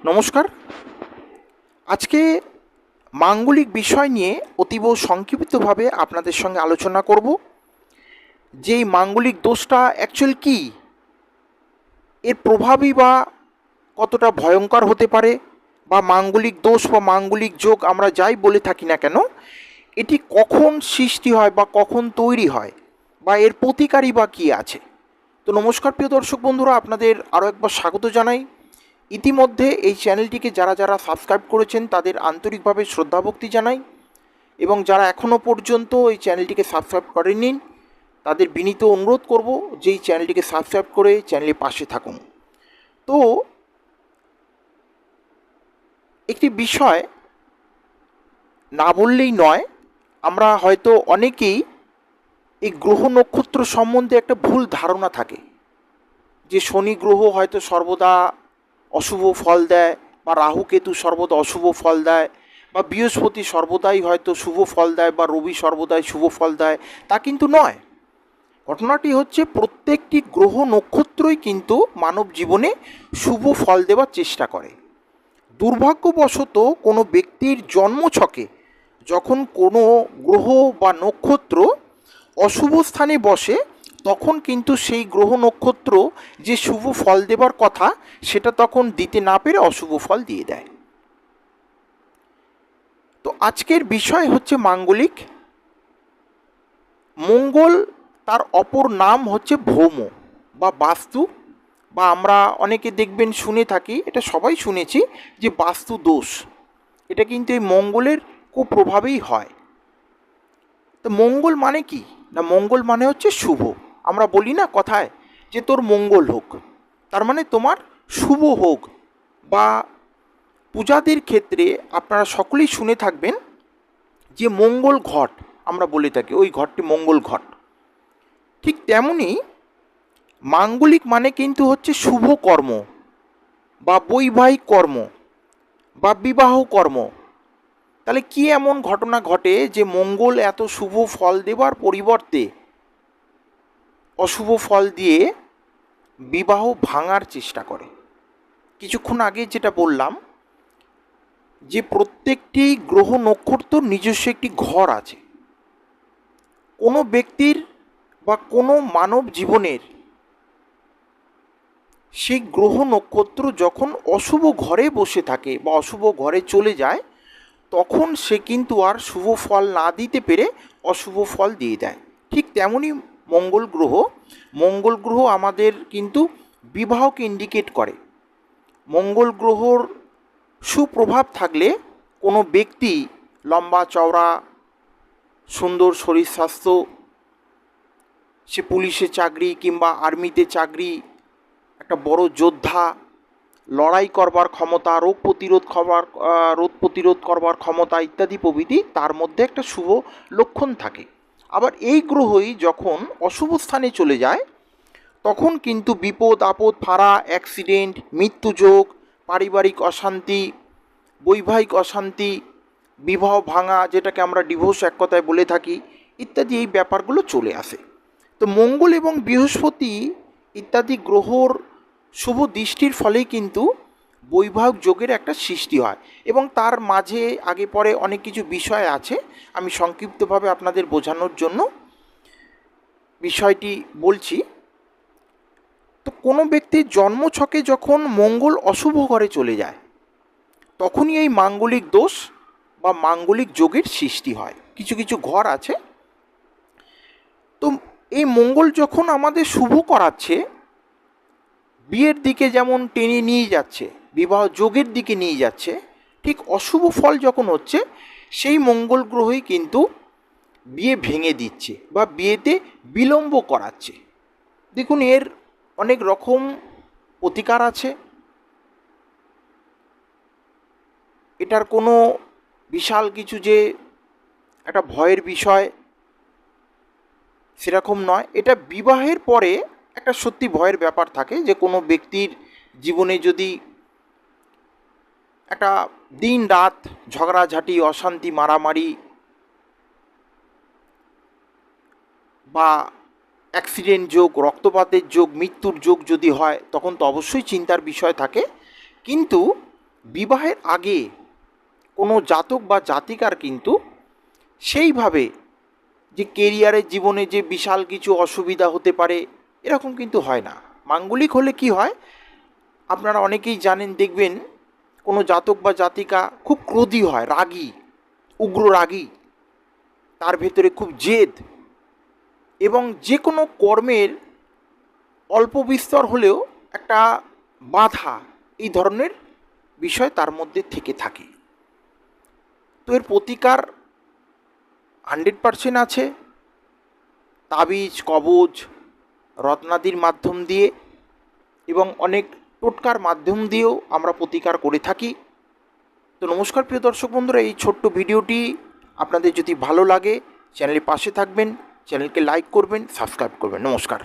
নমস্কার। আজকে মাঙ্গলিক বিষয় নিয়ে অতীব সংক্ষিপ্তভাবে আপনাদের সঙ্গে আলোচনা করব যে এই মাঙ্গলিক দোষটা অ্যাকচুয়াল কী, এর প্রভাবই বা কতটা ভয়ঙ্কর হতে পারে, বা মাঙ্গলিক দোষ বা মাঙ্গলিক যোগ আমরা যাই বলে থাকি না কেন, এটি কখন সৃষ্টি হয় বা কখন তৈরি হয়, বা এর প্রতিকারই বা কী আছে। তো নমস্কার প্রিয় দর্শক বন্ধুরা, আপনাদের আরও একবার স্বাগত জানাই। ইতিমধ্যে এই চ্যানেলটিকে যারা যারা সাবস্ক্রাইব করেছেন তাদের আন্তরিকভাবে শ্রদ্ধাভক্তি জানাই, এবং যারা এখনও পর্যন্ত এই চ্যানেলটিকে সাবস্ক্রাইব করেননি তাদের বিনীত অনুরোধ করব যে এই চ্যানেলটিকে সাবস্ক্রাইব করে চ্যানেলের পাশে থাকুন। তো একটি বিষয় না বললেই নয়, আমরা হয়তো অনেকেই এই গ্রহ নক্ষত্র সম্বন্ধে একটা ভুল ধারণা থাকে যে শনি গ্রহ হয়তো সর্বদা অশুভ ফল দেয়, বা রাহু কেতু সর্বদা অশুভ ফল দেয়, বা বৃহস্পতি সর্বদাই হয়তো শুভ ফল দেয়, বা রবি সর্বদাই শুভ ফল দেয়। তা কিন্তু নয়। ঘটনাটি হচ্ছে প্রত্যেকটি গ্রহ নক্ষত্রই কিন্তু মানব জীবনে শুভ ফল দেওয়ার চেষ্টা করে। দুর্ভাগ্যবশত কোনো ব্যক্তির জন্মছকে যখন কোনো গ্রহ বা নক্ষত্র অশুভ স্থানে বসে, তখন কিন্তু সেই গ্রহ নক্ষত্র যে শুভ ফল দেবার কথা সেটা তখন দিতে না পেরে অশুভ ফল দিয়ে দেয়। তো আজকের বিষয় হচ্ছে মাঙ্গলিক। মঙ্গল তার অপর নাম হচ্ছে ভৌম বা বাস্তু, বা আমরা অনেকে দেখবেন শুনে থাকি, এটা সবাই শুনেছি যে বাস্তু দোষ। এটা কিন্তু এই মঙ্গলের কুপ্রভাবেই হয়। তো মঙ্গল মানে কি না, মঙ্গল মানে হচ্ছে শুভ। আমরা বলি না কথায় যে তোর মঙ্গল হোক, তার মানে তোমার শুভ হোক। বা পূজাদের ক্ষেত্রে আপনারা সকলেই শুনে থাকবেন যে মঙ্গল ঘট আমরা বলে থাকি, ওই ঘরটি মঙ্গল ঘট। ঠিক তেমনি মাঙ্গলিক মানে কিন্তু হচ্ছে শুভ কর্ম বা বৈবাহিক কর্ম বা বিবাহ কর্ম। তাহলে কি এমন ঘটনা ঘটে যে মঙ্গল এত শুভ ফল দেবার পরিবর্তে অশুভ ফল দিয়ে বিবাহ ভাঙার চেষ্টা করে? কিছুক্ষণ আগে যেটা বললাম যে প্রত্যেকটি গ্রহ নক্ষত্র নিজস্ব একটি ঘর আছে। কোনো ব্যক্তির বা কোনো মানব জীবনের সেই গ্রহ নক্ষত্র যখন অশুভ ঘরে বসে থাকে বা অশুভ ঘরে চলে যায়, তখন সে কিন্তু আর শুভ ফল না দিতে পেরে অশুভ ফল দিয়ে দেয়। ঠিক তেমনই মঙ্গল গ্রহ আমাদের কিন্তু বিবাহকে ইন্ডিকেট করে। মঙ্গল গ্রহর সুপ্রভাব থাকলে কোনো ব্যক্তি লম্বা চওড়া সুন্দর শরীর স্বাস্থ্য, সে পুলিশে চাকরি কিংবা আর্মিতে চাকরি, একটা বড় যোদ্ধা, লড়াই করবার ক্ষমতা, রোগ প্রতিরোধ করবার ক্ষমতা ইত্যাদি প্রভৃতি, তার মধ্যে একটা শুভ লক্ষণ থাকে। আবার এই গ্রহই যখন অশুভ স্থানে চলে যায়, তখন কিন্তু বিপদ আপদ, ফাঁড়া, অ্যাক্সিডেন্ট, মৃত্যুযোগ, পারিবারিক অশান্তি, বৈবাহিক অশান্তি, বিবাহ ভাঙা, যেটাকে আমরা ডিভোর্স এক কথায় বলে থাকি, ইত্যাদি এই ব্যাপারগুলো চলে আসে। তো মঙ্গল এবং বৃহস্পতি ইত্যাদি গ্রহর শুভ দৃষ্টির ফলেই কিন্তু বৈবাহিক যোগের একটা সৃষ্টি হয়, এবং তার মাঝে আগে পরে অনেক কিছু বিষয় আছে। আমি সংক্ষিপ্তভাবে আপনাদের বোঝানোর জন্য বিষয়টি বলছি। তো কোনো ব্যক্তির জন্মছকে যখন মঙ্গল অশুভ ঘরে চলে যায়, তখনই এই মাঙ্গলিক দোষ বা মাঙ্গলিক যোগের সৃষ্টি হয়। কিছু কিছু ঘর আছে। তো এই মঙ্গল যখন আমাদের শুভ করাচ্ছে, বিয়ের দিকে যেমন টেনে নিয়ে যাচ্ছে, বিবাহ যোগের দিকে নিয়ে যাচ্ছে, ঠিক অশুভ ফল যখন হচ্ছে, সেই মঙ্গল গ্রহই কিন্তু বিয়ে ভেঙে দিচ্ছে বা বিয়েতে বিলম্ব করাচ্ছে। দেখুন, এর অনেক রকম প্রতিকার আছে। এটার কোনো বিশাল কিছু যে একটা ভয়ের বিষয় সেরকম নয়। এটা বিবাহের পরে একটা সত্যি ভয়ের ব্যাপার থাকে, যে কোনো ব্যক্তির জীবনে যদি একটা দিন রাত ঝগড়াঝাঁটি, অশান্তি, মারামারি বা অ্যাক্সিডেন্ট যোগ, রক্তপাতের যোগ, মৃত্যুর যোগ যদি হয়, তখন তো অবশ্যই চিন্তার বিষয় থাকে। কিন্তু বিবাহের আগে কোনো জাতক বা জাতিকার কিন্তু সেইভাবে যে কেরিয়ারের জীবনে যে বিশাল কিছু অসুবিধা হতে পারে এরকম কিন্তু হয় না। মাঙ্গলিক হলে কি হয়, আপনারা অনেকেই জানেন, দেখবেন কোনো জাতক বা জাতিকা খুব ক্রোধী হয়, রাগী, উগ্র রাগী, তার ভেতরে খুব জেদ, এবং যে কোনো কর্মের অল্প বিস্তর হলেও একটা বাধা, এই ধরনের বিষয় তার মধ্যে থেকে থাকে। তো এর প্রতিকার 100% আছে। তাবিজ, কবজ, রত্নাদির মাধ্যম দিয়ে এবং অনেক টোটকার মাধ্যম দিয়েও আমরা প্রতিকার করে থাকি। তো নমস্কার প্রিয় দর্শক বন্ধুরা, এই ছোট্ট ভিডিওটি আপনাদের যদি ভালো লাগে চ্যানেলের পাশে থাকবেন, চ্যানেলকে লাইক করবেন, সাবস্ক্রাইব করবেন। নমস্কার।